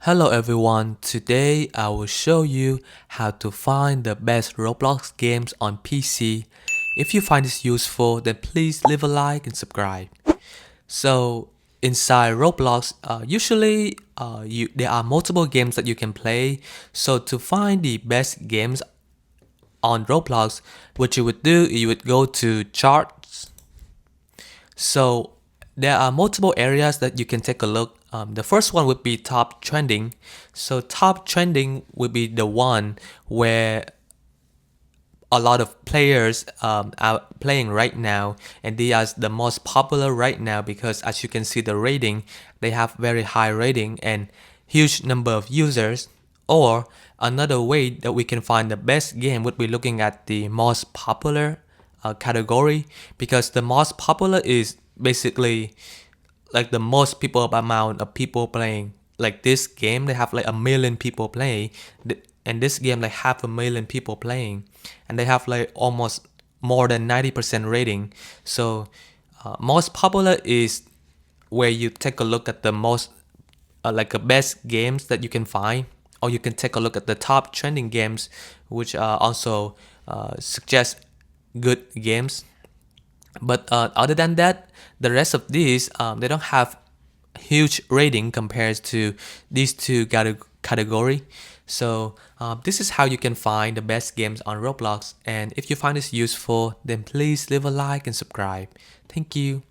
Hello everyone, today I will show you how to find the best Roblox games on PC. If you find this useful, then please leave a like and subscribe. So inside Roblox, usually there are multiple games that you can play. So to find the best games on Roblox, what you would do, you would go to charts. So there are multiple areas that you can take a look. The first one would be top trending. So top trending would be the one where a lot of players are playing right now, and they are the most popular right now because as you can see the rating, they have very high rating and huge number of users. Or another way that we can find the best game would be looking at the most popular category, because the most popular is basically like the most people amount of people playing. Like this game, they have like 1 million people playing, and this game like 500,000 people playing, and they have like almost more than 90% rating. So most popular is where you take a look at the most like the best games that you can find, or you can take a look at the top trending games, which also suggest good games. But other than that, the rest of these they don't have huge rating compared to these two category. So this is how you can find the best games on Roblox. And if you find this useful, then please leave a like and subscribe. Thank you.